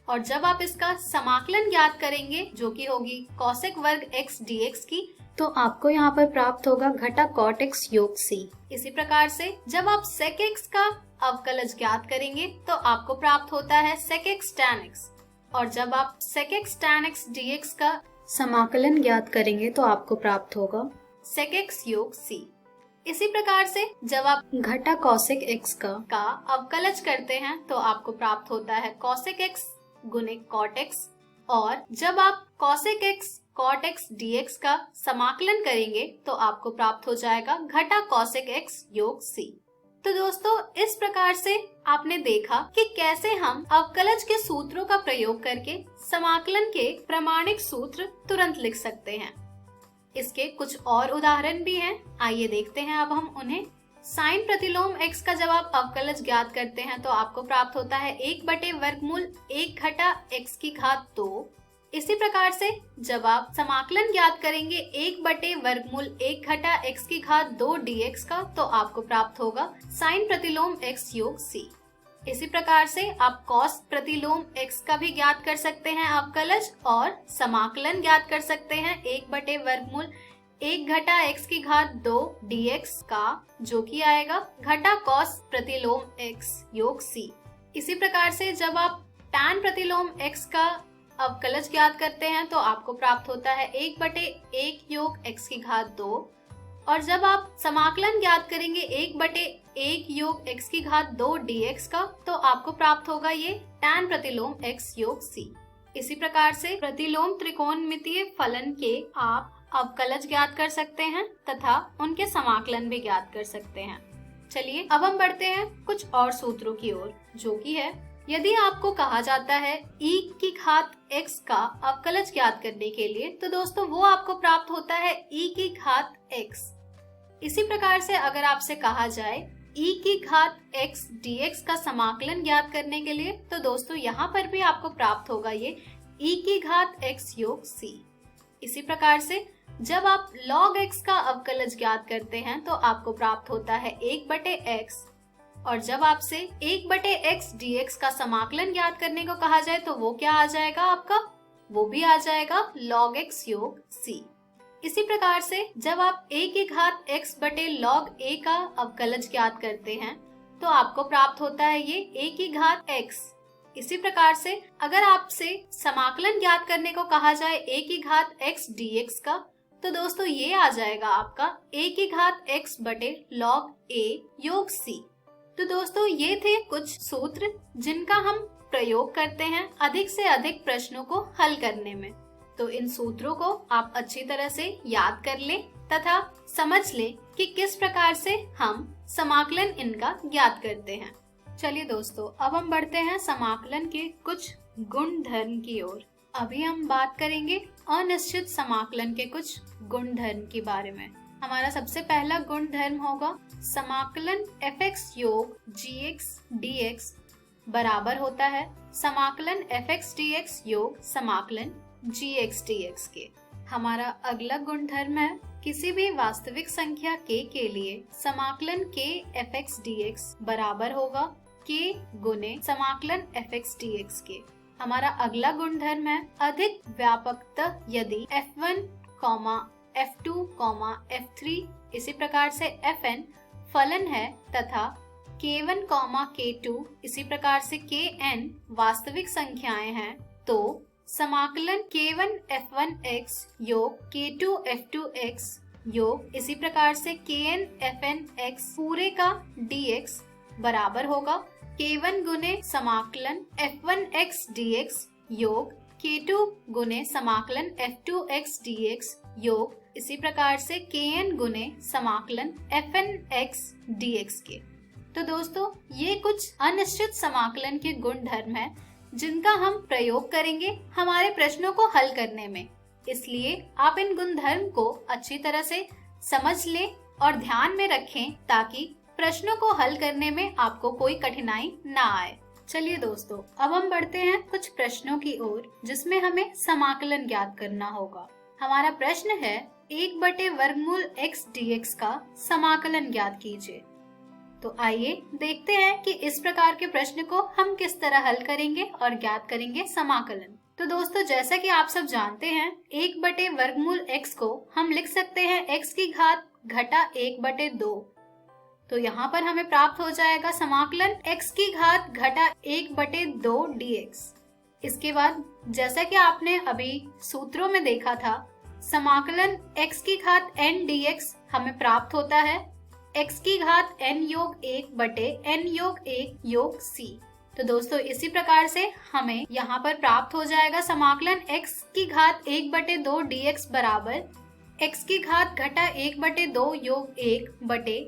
और जब आप इसका समाकलन ज्ञात करेंगे जो कि होगी cosec वर्ग x dx की, तो आपको यहाँ पर प्राप्त होगा घटा cot x योग c। इसी प्रकार से जब आप sec x का अवकलज ज्ञात करेंगे तो आपको प्राप्त होता है sec x tan x। और जब आप sec x tan x dx का समाकलन ज्ञात करेंगे तो आपको प्राप्त होगा sec x योग c। इसी प्रकार से जब आप घटा cosec x का अवकलज करते हैं तो आपको प्राप्त होता है cosec x गुने cot x। और जब आप cosec x cot x dx का समाकलन करेंगे तो आपको प्राप्त हो जाएगा घटा cosec x योग c। तो दोस्तों इस प्रकार से आपने देखा कि कैसे हम अवकलज के सूत्रों का प्रयोग करके समाकलन के प्रमाणिक सूत्र तुरंत लिख सकते हैं। इसके कुछ और उदाहरण भी हैं, आइए देखते हैं अब हम उन्हें। साइन प्रतिलोम x का जब आप अवकलज ज्ञात करते हैं तो आपको प्राप्त होता है 1 वर्गमूल 1 घटा x की घात 2। इसी प्रकार से जब आप समाकलन ज्ञात करेंगे 1 वर्गमूल 1 घटा x की घात 2 dx का, तो आपको प्राप्त होगा साइन प्रतिलोम x योग c। इसी प्रकार से आप cos प्रतिलोम x का भी ज्ञात कर सकते हैं अवकलज, और समाकलन ज्ञात कर सकते हैं 1 वर्गमूल 1 घटा x की घात 2 dx का, जो कि आएगा घटा cos प्रतिलोम x योग c। इसी प्रकार से जब आप tan प्रतिलोम x का अवकलज ज्ञात करते हैं तो आपको प्राप्त होता है 1/1 योग x की घात 2। और जब आप समाकलन ज्ञात करेंगे 1/1 योग x की घात 2 dx का, तो आपको प्राप्त होगा ये tan प्रतिलोम x योग c। इसी प्रकार से प्रतिलोम त्रिकोणमितीय फलन के आप अवकलज ज्ञात कर सकते हैं तथा उनके समाकलन भी ज्ञात कर सकते हैं। चलिए अब हम बढ़ते हैं कुछ और सूत्रों की ओर, जो कि है यदि आपको कहा जाता है e की घात x का अवकलज ज्ञात करने के लिए, तो दोस्तों वो आपको प्राप्त होता है e की घात x। इसी प्रकार से अगर आपसे कहा जाए e की घात x dx का समाकलन ज्ञात करने के लिए, तो दोस्तों यहाँ पर भी आपको प्राप्त होगा ये e की घात x योग c। इसी प्रकार से जब आप log x का अवकलज ज्ञात करते हैं तो आपको प्राप्त होता है 1/x। और जब आपसे 1/x dx का समाकलन ज्ञात करने को कहा जाए तो वो क्या आ जाएगा आपका? वो भी आ जाएगा log x योग c। इसी प्रकार से जब आप a की घात x बटे log a का अवकलज ज्ञात करते हैं तो आपको प्राप्त होता है ये a की घात x। इसी प्रकार से अगर आपसे समाकलन ज्ञात करने को कहा जाए a की घात x dx का, तो दोस्तों ये आ जाएगा आपका a की घात x बटे log a योग c। तो दोस्तों ये थे कुछ सूत्र जिनका हम प्रयोग करते हैं अधिक से अधिक प्रश्नों को हल करने में। तो इन सूत्रों को आप अच्छी तरह से याद कर लें तथा समझ लें कि किस प्रकार से हम समाकलन इनका ज्ञात करते हैं। चलिए दोस्तों अब हम बढ़ते हैं समाकलन के कुछ गुणधर्म की ओर। अभी हम बात करेंगे अनिश्चित समाकलन के कुछ गुणधर्म के बारे में। हमारा सबसे पहला गुणधर्म होगा समाकलन fx योग gx dx बराबर होता है समाकलन fx dx योग समाकलन gx dx के। हमारा अगला गुणधर्म है किसी भी वास्तविक संख्या k के लिए समाकलन k fx dx बराबर होगा k गुने समाकलन fx dx के। हमारा अगला गुणधर्म है अधिक व्यापकतः यदि f1, f2, f3 इसी प्रकार से fn फलन है तथा k1, k2 इसी प्रकार से kn वास्तविक संख्याएं हैं, तो समाकलन k1 f1x योग k2 f2x योग इसी प्रकार से kn fn x पूरे का dx बराबर होगा k1 गुने समाकलन f1x dx योग k2 गुने समाकलन f2x dx योग इसी प्रकार से kn गुने समाकलन fnx dx के। तो दोस्तों, ये कुछ अनिश्चित समाकलन के गुण धर्म हैं जिनका हम प्रयोग करेंगे हमारे प्रश्नों को हल करने में। इसलिए आप इन गुणधर्म को अच्छी तरह से समझ लें और ध्यान में रखें ताकि प्रश्नों को हल करने में आपको कोई कठिनाई ना आए। चलिए दोस्तों, अब हम बढ़ते हैं कुछ प्रश्नों की ओर जिसमें हमें समाकलन ज्ञात करना होगा। हमारा प्रश्न है 1/वर्गमूल x dx का समाकलन ज्ञात कीजिए। तो आइए देखते हैं कि इस प्रकार के प्रश्न को हम किस तरह हल करेंगे और ज्ञात करेंगे समाकलन। तो दोस्तों, जैसा कि आप सब जानते हैं 1/वर्गमूल x को हम लिख सकते हैं x की घात घटा 1/2। तो यहाँ पर हमें प्राप्त हो जाएगा समाकलन x की घात घटा 1/2 dx। इसके बाद जैसा कि आपने अभी सूत्रों में देखा था, समाकलन x की घात n dx हमें प्राप्त होता है x की घात n योग 1 बटे n योग 1 योग c। तो दोस्तों, इसी प्रकार से हमें यहाँ पर प्राप्त हो जाएगा समाकलन x की घात 1/2 dx बराबर x की घात घटा 1/2 योग 1 बटे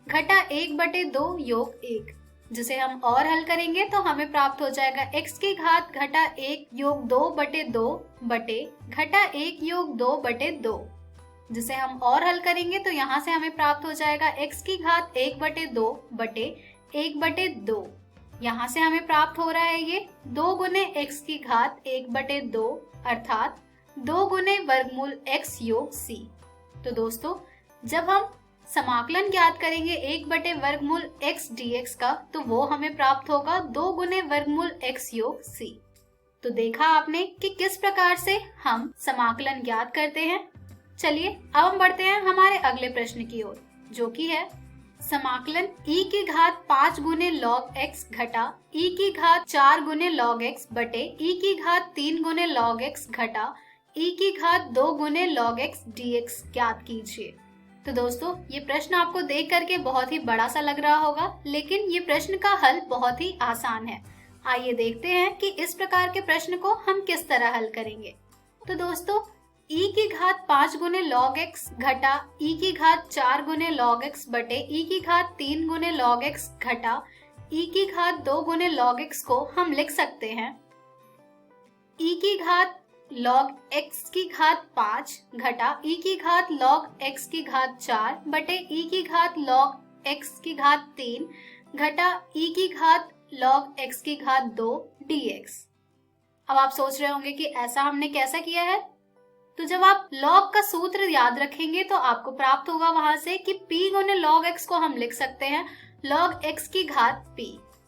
घटा 1/2 योग 1, जिसे हम और हल करेंगे तो हमें प्राप्त हो जाएगा x की घात घटा 1 योग 2/2 बटे घटा 1 योग 2/2, जिसे हम और हल करेंगे तो यहाँ से हमें प्राप्त हो जाएगा x की घात 1/2 बटे 1/2। यहाँ से हमें प्राप्त हो रहा है ये 2 गुने x की घात 1/2 अर्थात 2 गुने वर्गमूल x योग c। तो दोस्तों, जब हम समाकलन ज्ञात करेंगे 1/वर्गमूल x dx का, तो वो हमें प्राप्त होगा 2 गुने वर्गमूल x योग c। तो देखा आपने कि किस प्रकार से हम समाकलन ज्ञात करते हैं। चलिए अब हम बढ़ते हैं हमारे अगले प्रश्न की ओर, जो कि है समाकलन e की घात 5 गुने log x घटा e की घात 4 गुने log x बटे e की घात 3 गुने log x घटा e की घात 2 गुने log x dx ज्ञात कीजिए। तो दोस्तों, ये प्रश्न आपको देख करके बहुत ही बड़ा सा लग रहा होगा, लेकिन ये प्रश्न का हल बहुत ही आसान है। आइए देखते हैं कि इस प्रकार के प्रश्न को हम किस तरह हल करेंगे। तो दोस्तों, e की घात 5 गुने log x घटा e की घात 4 गुने log x बटे e की घात 3 गुने log x घटा e की घात 2 गुने log x को हम लिख सकते हैं e की घात log x की घात 5 घटा e की घात log x की घात 4 बटे e की घात log x की घात 3 घटा e की घात log x की घात 2 dx। अब आप सोच रहे होंगे कि ऐसा हमने कैसा किया है। तो जब आप log का सूत्र याद रखेंगे तो आपको प्राप्त होगा वहां से कि p गुने log x को हम लिख सकते हैं log x की घात p।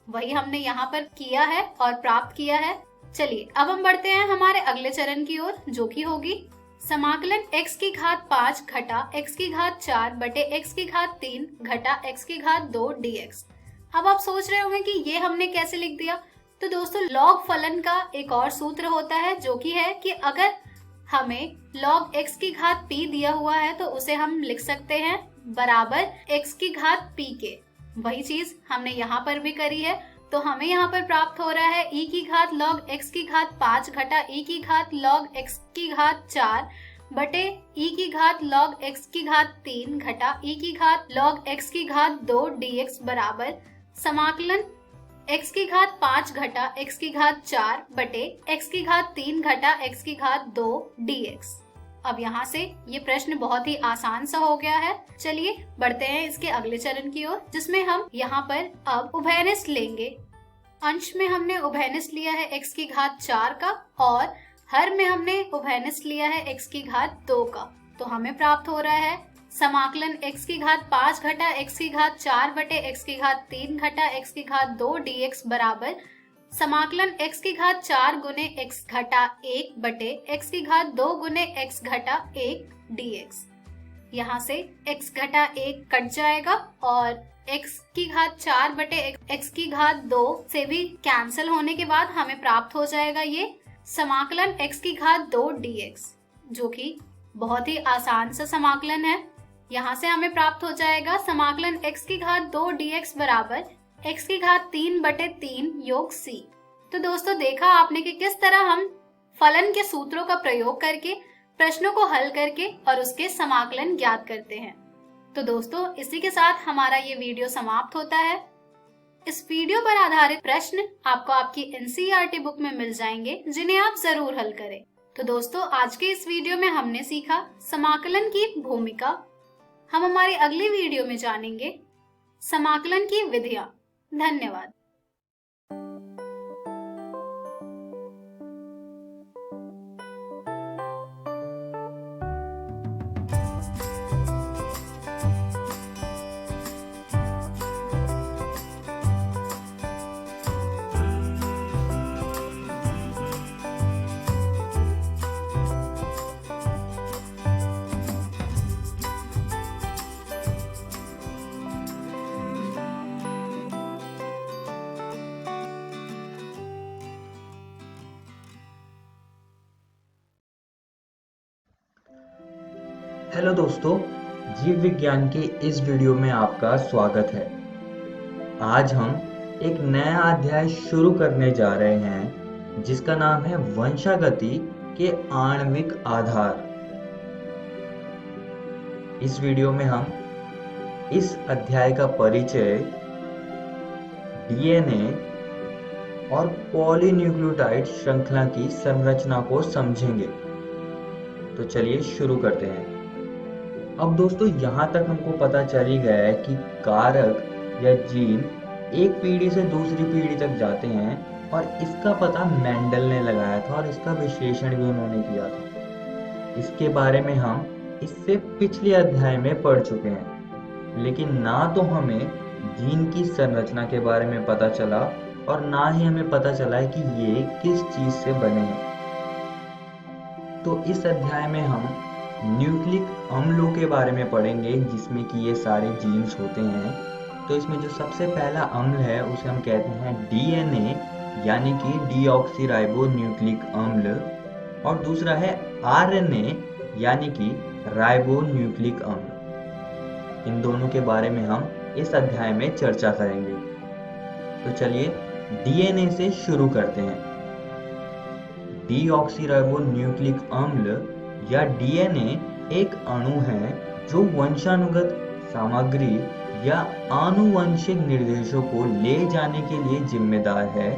वही हमने यहाँ पर किया है और प्राप्त किया है। चलिए अब हम बढ़ते हैं हमारे अगले चरण की ओर, जो कि होगी समाकलन x की घात 5 घटा x की घात 4 बटे x की घात 3 घटा x की घात 2 dx। अब आप सोच रहे होंगे कि ये हमने कैसे लिख दिया। तो दोस्तों, log फलन का एक और सूत्र होता है, जो कि है कि अगर हमें log x की घात p दिया हुआ है तो उसे हम लिख सकते हैं बराबर x की घात p के। वही चीज हमने यहाँ पर भी करी है। तो हमें यहाँ पर प्राप्त हो रहा है e की घात log x की घात 5 घटा e की घात log x की घात 4 बटे e की घात log x की घात 3 घटा e की घात log x की घात 2 dx बराबर समाकलन x की घात 5 घटा x की घात 4 बटे x की घात 3 घटा x की घात 2 dx। अब यहाँ से ये प्रश्न बहुत ही आसान सा हो गया है। चलिए बढ़ते हैं इसके अगले चरण की ओर, जिसमें हम यहाँ पर अब उभयनिष्ठ लेंगे। अंश में हमने उभयनिष्ठ लिया है x की घात 4 का और हर में हमने उभयनिष्ठ लिया है x की घात 2 का। तो हमें प्राप्त हो रहा है समाकलन x की घात 5 घटा x की घात 4 बटे x की घात 3 घटा x की घात 2 dx बराबर समाकलन x की घात 4 गुने x घटा 1 बटे x की घात 2 गुने x घटा 1 dx। यहाँ से x घटा 1 कट जाएगा और x की घात 4 बटे x की घात 2 से भी कैंसिल होने के बाद हमें प्राप्त हो जाएगा ये समाकलन x की घात 2 dx, जो कि बहुत ही आसान सा समाकलन है। यहाँ से हमें प्राप्त हो जाएगा समाकलन x की घात 2 dx बराबर x की घात 3/3 योग c। तो दोस्तों देखा आपने कि किस तरह हम फलन के सूत्रों का प्रयोग करके प्रश्नों को हल करके और उसके समाकलन ज्ञात करते हैं। तो दोस्तों इसी के साथ हमारा ये वीडियो समाप्त होता है। इस वीडियो पर आधारित प्रश्न आपको आपकी NCERT बुक में मिल जाएंगे, जिन्हें आप जरूर हल करें। तो दोस्तों आज के इस वीडियो में हमने सीखा समाकलन की भूमिका। हम हमारी अगली वीडियो में जानेंगे समाकलन की विधियां। धन्यवाद। हेलो दोस्तों, जीव विज्ञान के इस वीडियो में आपका स्वागत है। आज हम एक नया अध्याय शुरू करने जा रहे हैं जिसका नाम है वंशागति के आणविक आधार। इस वीडियो में हम इस अध्याय का परिचय, डीएनए और पॉलीन्यूक्लियोटाइड श्रृंखला की संरचना को समझेंगे। तो चलिए शुरू करते हैं। अब दोस्तों यहाँ तक हमको पता चल ही गया है कि कारक या जीन एक पीढ़ी से दूसरी पीढ़ी तक जाते हैं और इसका पता मेंडल ने लगाया था और इसका विश्लेषण भी उन्होंने किया था। इसके बारे में हम इससे पिछले अध्याय में पढ़ चुके हैं, लेकिन ना तो हमें जीन की संरचना के बारे में पता चला और ना ही हमें पता चला है कि ये किस चीज से बने हैं। तो इस अध्याय में हम न्यूक्लिक अम्लों के बारे में पढ़ेंगे, जिसमें कि ये सारे जीन्स होते हैं। तो इसमें जो सबसे पहला अम्ल है उसे हम कहते हैं डीएनए, यानी कि डीऑक्सीराइबो न्यूक्लिक अम्ल, और दूसरा है आरएनए, यानी कि राइबो न्यूक्लिक अम्ल। इन दोनों के बारे में हम इस अध्याय में चर्चा करेंगे। तो चलिए डीएनए से शुरू करते हैं। डीऑक्सीराइबो न्यूक्लिक अम्ल या डीएनए एक अणु है जो वंशानुगत सामग्री या आनुवंशिक निर्देशों को ले जाने के लिए जिम्मेदार है,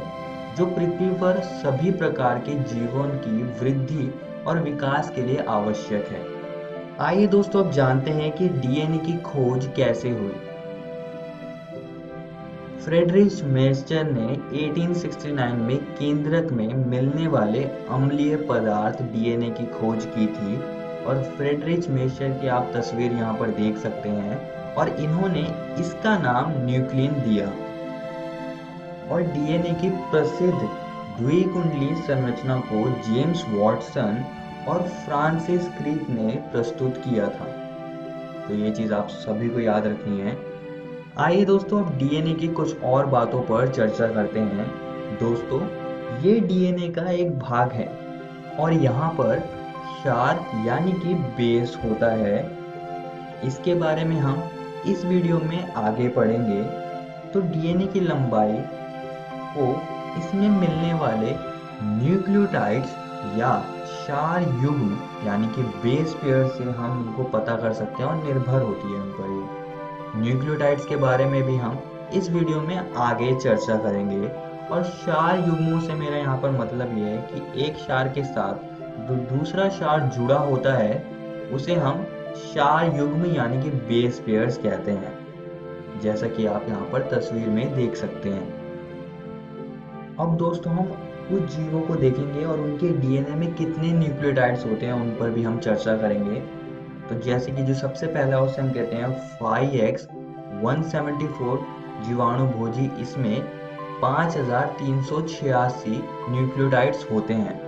जो पृथ्वी पर सभी प्रकार के जीवन की वृद्धि और विकास के लिए आवश्यक है। आइए दोस्तों अब जानते हैं कि डीएनए की खोज कैसे हुई। फ्रेडरिच मेस्टर ने 1869 में केंद्रक में मिलने वाले अम्लीय पदार्थ डीएनए की खोज की थी और फ्रेडरिच मेस्टर की आप तस्वीर यहाँ पर देख सकते हैं, और इन्होंने इसका नाम न्यूक्लियन दिया। और डीएनए की प्रसिद्ध द्विकुंडलीय संरचना को जेम्स वॉटसन और फ्रांसिस क्रिक ने प्रस्तुत किया था। तो ये चीज आप सभी को याद रखनी है। आइए दोस्तों अब डीएनए की कुछ और बातों पर चर्चा करते हैं। दोस्तों ये डीएनए का एक भाग है और यहाँ पर क्षार यानी कि बेस होता है। इसके बारे में हम इस वीडियो में आगे पढ़ेंगे। तो डीएनए की लंबाई को इसमें मिलने वाले न्यूक्लियोटाइड्स या क्षार युग्म यानी कि बेस पेयर से हम इनको पता कर सकते हैं और निर्भर होती है उन पर ये। न्यूक्लियोटाइड्स के बारे में भी हम इस वीडियो में आगे चर्चा करेंगे। और क्षार युग्मों से मेरा यहाँ पर मतलब ये है कि एक क्षार के साथ जो दूसरा क्षार जुड़ा होता है उसे हम क्षार युग्म यानी कि बेस पेयर्स कहते हैं, जैसा कि आप यहाँ पर तस्वीर में देख सकते हैं। अब दोस्तों हम कुछ जीवों को देखेंगे और उनके डीएनए में कितने न्यूक्लियोटाइड्स होते हैं उन पर भी हम चर्चा करेंगे। तो जैसे कि जो सबसे पहला उसे हम कहते हैं 5X174 जीवाणु भोजी, इसमें 5386 न्यूक्लियोटाइड्स होते हैं।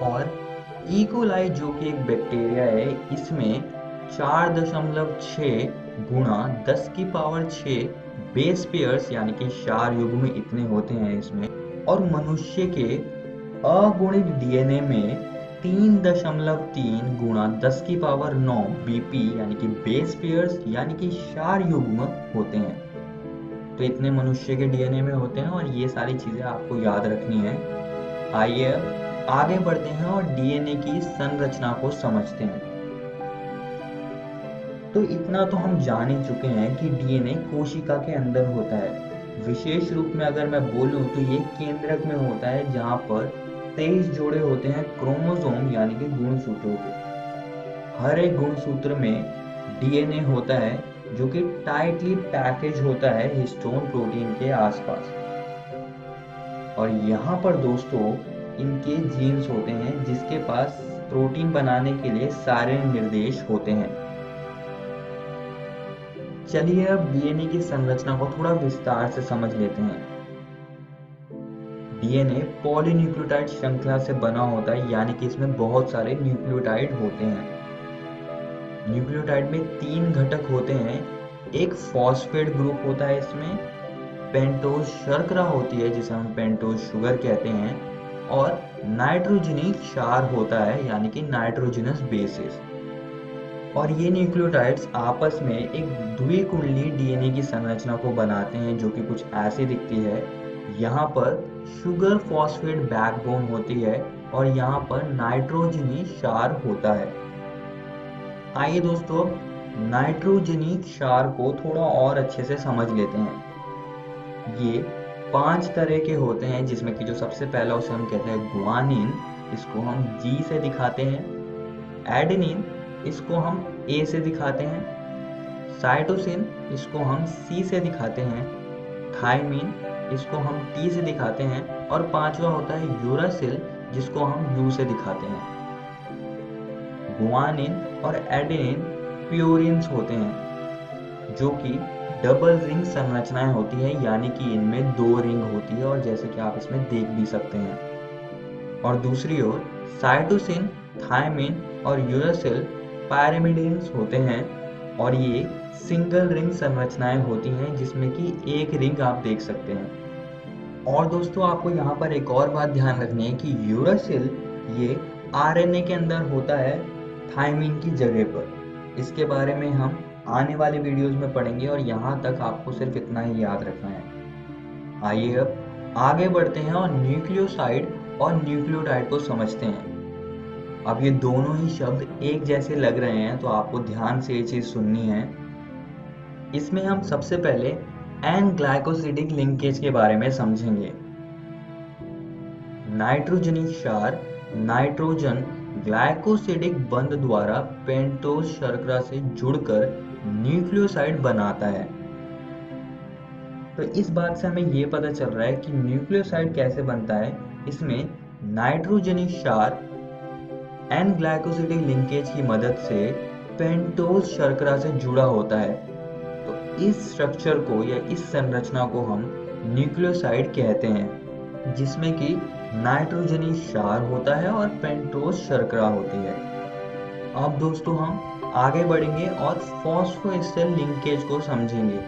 और इकोलाई जो कि एक बैक्टीरिया है, इसमें 4.6 गुणा 10 की पावर 6 बेस पेयर्स यानी कि क्षार युग्म इतने होते हैं इसमें। और मनुष्य के अगुणित डीएनए में 3.3 गुणा 10 की पावर 9 BP यानी कि बेस पेयर्स यानी कि क्षार युग्म होते हैं। तो इतने मनुष्य के डीएनए में होते हैं और ये सारी चीजें आपको याद रखनी है। आइए अब आगे बढ़ते हैं और डीएनए की संरचना को समझते हैं। तो इतना तो हम जान ही चुके हैं कि डीएनए कोशिका के अंदर होता है। विशेष रूप में अगर मैं बोलूं तो ये केंद्रक में होता है, जहां पर 23 जोड़े होते हैं क्रोमोसोम यानी कि गुणसूत्रों के। हर एक गुणसूत्र में डीएनए होता है जो कि टाइटली पैकेज होता है हिस्टोन प्रोटीन के आसपास। और यहाँ पर दोस्तों इनके जीन्स होते हैं जिसके पास प्रोटीन बनाने के लिए सारे निर्देश होते हैं। चलिए अब डीएनए की संरचना को थोड़ा विस्तार से समझ लेते हैं। डीएनए पॉलीन्यूक्लियोटाइड श्रृंखला से बना होता है, यानी कि इसमें बहुत सारे न्यूक्लियोटाइड होते हैं। न्यूक्लियोटाइड में 3 घटक होते हैं। एक फॉस्फेट ग्रुप होता है, इसमें पेंटोज शर्करा होती है जिसे हम पेंटोज शुगर कहते हैं, और नाइट्रोजनी क्षार होता है यानी कि नाइट्रोजनस बेसिस। और ये न्यूक्लियोटाइड्स आपस में एक द्विकुंडलीय डीएनए की संरचना को बनाते हैं जो कि कुछ ऐसी दिखती है। यहाँ पर शुगर फॉस्फेट बैकबोन होती है और यहाँ पर नाइट्रोजनी क्षार होता है। आइए दोस्तों नाइट्रोजनी क्षार को थोड़ा और अच्छे से समझ लेते हैं। ये 5 तरह के होते हैं, जिसमें कि जो सबसे पहला उसे हम कहते हैं गुआनिन, इसको हम G से दिखाते हैं। एडेनिन, इसको हम A से दिखाते हैं। साइटोसिन, इसको हम C से दिखाते हैं। थायमिन, इसको हम T से दिखाते हैं। और 5वां होता है यूरासिल, जिसको हम U से दिखाते हैं। गुआनिन और एडेनिन प्यूरिन्स होते हैं जो कि डबल रिंग संरचनाएं होती है, यानी कि इनमें 2 रिंग होती है, और जैसे कि आप इसमें देख भी सकते हैं। और दूसरी ओर साइटोसिन, थायमिन और यूरासिल पैरामिडिन्स होते हैं और ये सिंगल रिंग संरचनाएं होती हैं, जिसमें कि एक रिंग आप देख सकते हैं। और दोस्तों आपको यहाँ पर एक और बात ध्यान रखनी है कि यूरासिल ये आरएनए के अंदर होता है थायमिन की जगह पर। इसके बारे में हम आने वाले वीडियोस में पढ़ेंगे और यहाँ तक आपको सिर्फ इतना ही याद रखना है। आइए अब आगे बढ़ते हैं और न्यूक्लियोसाइड और न्यूक्लियोटाइड को समझते हैं। अब ये दोनों ही शब्द एक जैसे लग रहे हैं, तो आपको ध्यान से ये चीज सुननी है। इसमें हम सबसे पहले एन ग्लाइकोसिडिक लिंकेज के बारे में समझेंगे। नाइट्रोजनी क्षार नाइट्रोजन ग्लाइकोसिडिक बंध द्वारा पेंटोज शर्करा से जुड़कर न्यूक्लियोसाइड बनाता है। तो इस बात से हमें ये पता चल रहा है कि न्यूक्लियोसाइड कैसे बनता है। इसमें नाइट्रोजनी क्षार एन ग्लाइकोसिडिक लिंकेज की मदद से पेंटोज शर्करा से जुड़ा होता है। तो इस स्ट्रक्चर को या इस संरचना को हम न्यूक्लियोसाइड कहते हैं, जिसमें कि नाइट्रोजनी क्षार होता है और पेंटोज शर्करा होती है। अब दोस्तों हम आगे बढ़ेंगे और फॉस्फोएस्टर लिंकेज को समझेंगे।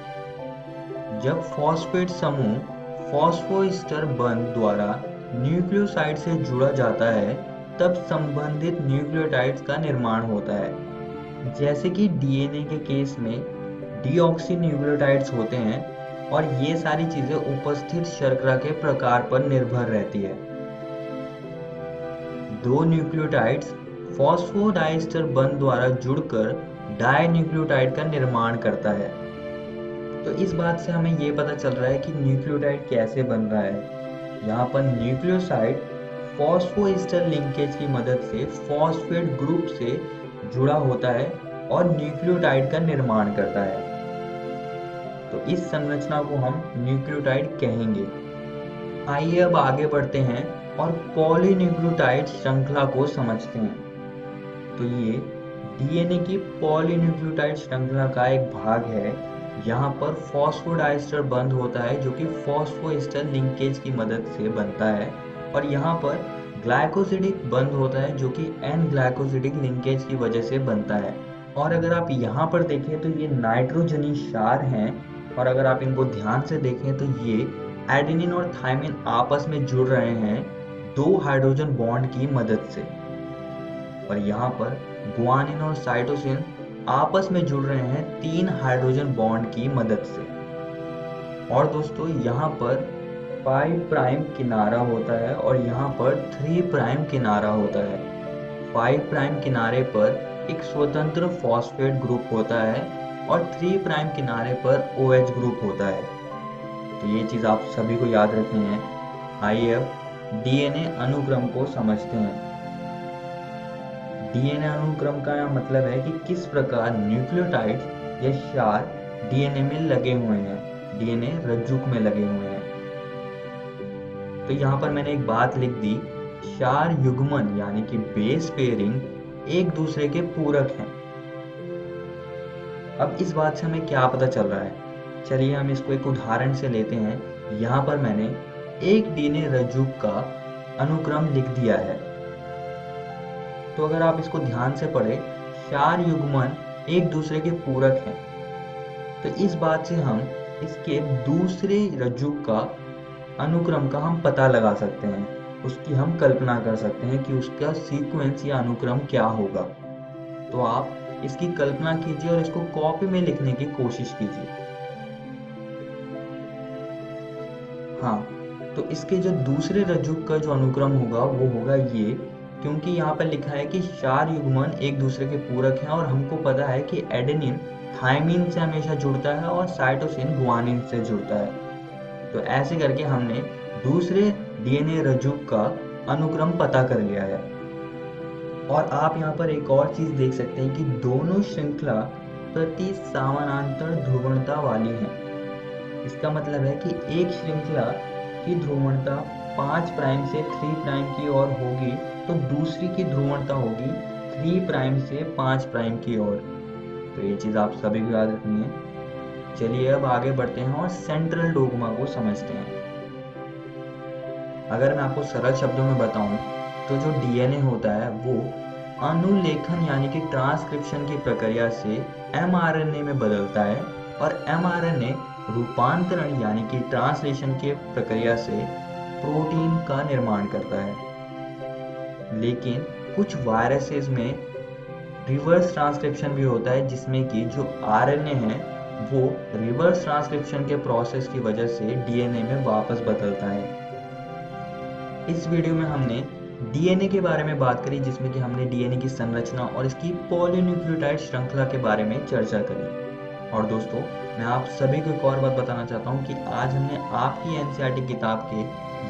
जब फॉस्फेट समूह फॉस्फोएस्टर बंध द्वारा न्यूक्लियोसाइड से जुड़ा जाता है, तब संबंधित न्यूक्लियोटाइड्स का निर्माण होता है। जैसे कि डीएनए के केस में डीऑक्सी न्यूक्लियोटाइड्स होते हैं, और ये सारी चीजें उपस्थित शर्करा के प्रकार पर निर्भर रहती है। 2 न्यूक्लियोटाइड्स फॉस्फोडाइस्टर बंध द्वारा जुड़कर डाइन्यूक्लियोटाइड का निर्माण करता है। तो इस बात से हमें ये पता चल रहा है कि न्यूक्लियोटाइड कैसे बन रहा है। यहाँ पर न्यूक्लियोसाइड फॉस्फोएस्टर लिंकेज की मदद से फॉस्फेट ग्रुप से जुड़ा होता है और न्यूक्लियोटाइड का निर्माण करता है। तो इस संरचना को हम न्यूक्लियोटाइड कहेंगे। आइए अब आगे बढ़ते हैं और पॉलीन्यूक्लियोटाइड श्रृंखला को समझते हैं। तो ये डीएनए की पॉलीन्यूक्लियोटाइड श्रृंखला का एक भाग है। यहाँ पर फॉस्फोडाइस्टर बंध होता है जो कि फॉस्फोएस्टर लिंकेज की मदद से बनता है, और यहाँ पर ग्लाइकोसिडिक बंध होता है जो कि एन ग्लाइकोसिडिक लिंकेज की वजह से बनता है। और अगर आप यहाँ पर देखें तो ये नाइट्रोजनी क्षार हैं, और अगर आप इनको ध्यान से देखें तो ये एडेनिन और थायमिन आपस में जुड़ रहे हैं 2 हाइड्रोजन बॉन्ड की मदद से। और यहाँ पर गुआनिन और साइटोसिन आपस में जुड़ रहे हैं 3 हाइड्रोजन बॉन्ड की मदद से। और दोस्तों यहाँ पर 5 प्राइम किनारा होता है और यहाँ पर 3 प्राइम किनारा होता है। 5 प्राइम किनारे पर एक स्वतंत्र फॉस्फेट ग्रुप होता है और 3 प्राइम किनारे पर OH ग्रुप होता है। तो ये चीज़ आप सभी को याद रखनी है। आइए अब DNA अनुक्रम को समझते हैं। DNA अनुक्रम का मतलब है कि किस प्रकार न्यूक्लियोटाइड्स या क्षार DNA में लगे हुए हैं, DNA रज्जुक में लगे हुए हैं। तो यहाँ पर मैंने एक बात लिख दी, क्षार युग्मन यानी कि बेस पेयरिंग एक दूसरे के पूरक हैं। अब इस बात से हमें क्या पता चल रहा है? चलिए हम इसको एक उदाहरण से लेते हैं। यहाँ पर मैंने एक DNA रज्जुक का अनुक्रम लिख दिया है। तो अगर आप इसको ध्यान से पढ़ें, क्षार युग्मन एक दूसरे के पूरक हैं। तो इस बात से हम इसके दूसरे रज्जुक का अनुक्रम का हम पता लगा सकते हैं, उसकी हम कल्पना कर सकते हैं कि उसका सीक्वेंस या अनुक्रम क्या होगा। तो आप इसकी कल्पना कीजिए और इसको कॉपी में लिखने की कोशिश कीजिए। हाँ, तो इसके जो दूसरे रज्जुक का जो अनुक्रम होगा वो होगा ये, क्योंकि यहाँ पर लिखा है कि क्षार युग्मन एक दूसरे के पूरक हैं और हमको पता है कि एडेनिन थायमिन से हमेशा जुड़ता है और साइटोसिन गुआनिन से जुड़ता है। तो ऐसे करके हमने दूसरे DNA रज्जुक का अनुक्रम पता कर लिया है। और आप यहाँ पर एक और चीज देख सकते हैं कि दोनों श्रृंखला प्रति समानांतर ध्रुवणता वाली हैं। इसका मतलब है कि एक श्रृंखला की ध्रुवणता 5 प्राइम से 3 प्राइम की ओर होगी तो दूसरी की ध्रुवणता होगी 3 प्राइम से 5 प्राइम की ओर। तो ये चीज आप सभी को याद रखनी है। चलिए अब आगे बढ़ते हैं और सेंट्रल डोग्मा को समझते हैं। अगर मैं आपको सरल शब्दों में बताऊं तो जो DNA होता है वो अनुलेखन यानी कि ट्रांसक्रिप्शन की प्रक्रिया से mRNA में बदलता है और mRNA रूपांतरण यानी कि ट्रांसलेशन के प्रक्रिया से प्रोटीन का निर्माण करता है। लेकिन कुछ वायरसेस में रिवर्स ट्रांसक्रिप्शन भी होता है, जिसमें कि जो RNA है वो रिवर्स ट्रांसक्रिप्शन के प्रोसेस की वजह से DNA में वापस बदलता है। इस वीडियो में हमने DNA के बारे में बात करी, जिसमें कि हमने DNA की संरचना और इसकी पॉलीन्यूक्लियोटाइड श्रृंखला के बारे में चर्चा करी। और दोस्तों, मैं आप सभी को एक और बात बताना चाहता हूँ कि आज हमने आपकी NCERT किताब के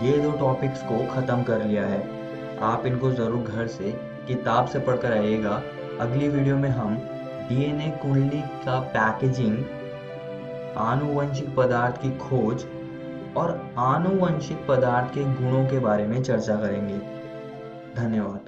ये 2 टॉपिक्स को ख़त्म कर लिया है। आप इनको ज़रूर घर से किताब से पढ़कर आइएगा। अगली वीडियो में हम DNA कुंडली का पैकेजिंग, आनुवंशिक पदार्थ की खोज और आनुवंशिक पदार्थ के गुणों के बारे में चर्चा करेंगे। धन्यवाद।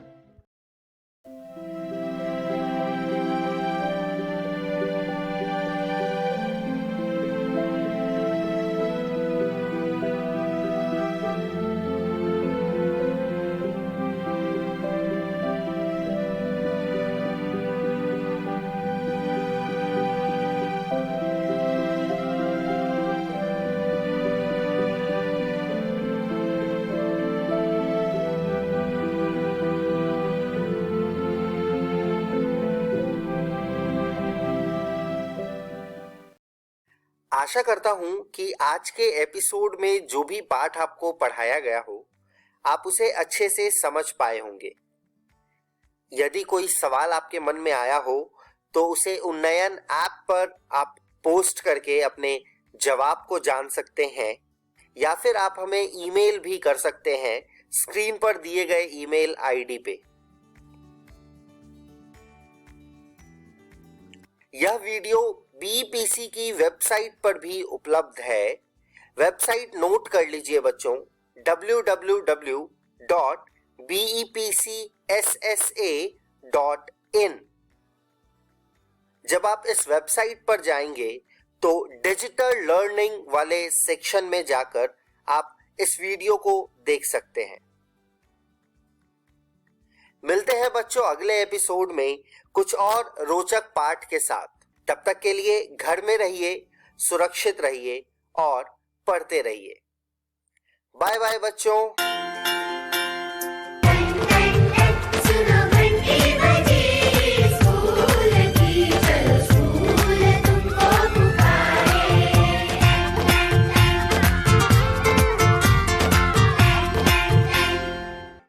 आशा करता हूं कि आज के एपिसोड में जो भी पाठ आपको पढ़ाया गया हो आप उसे अच्छे से समझ पाए होंगे। यदि कोई सवाल आपके मन में आया हो तो उसे उन्नयन ऐप पर आप पोस्ट करके अपने जवाब को जान सकते हैं, या फिर आप हमें ईमेल भी कर सकते हैं स्क्रीन पर दिए गए ईमेल आईडी पे। यह वीडियो BPC की वेबसाइट पर भी उपलब्ध है। वेबसाइट नोट कर लीजिए बच्चों, www.bepcssa.in। जब आप इस वेबसाइट पर जाएंगे तो डिजिटल लर्निंग वाले सेक्शन में जाकर आप इस वीडियो को देख सकते हैं। मिलते हैं बच्चों अगले एपिसोड में कुछ और रोचक पाठ के साथ। तब तक के लिए घर में रहिए, सुरक्षित रहिए और पढ़ते रहिए। बाय बाय बच्चों।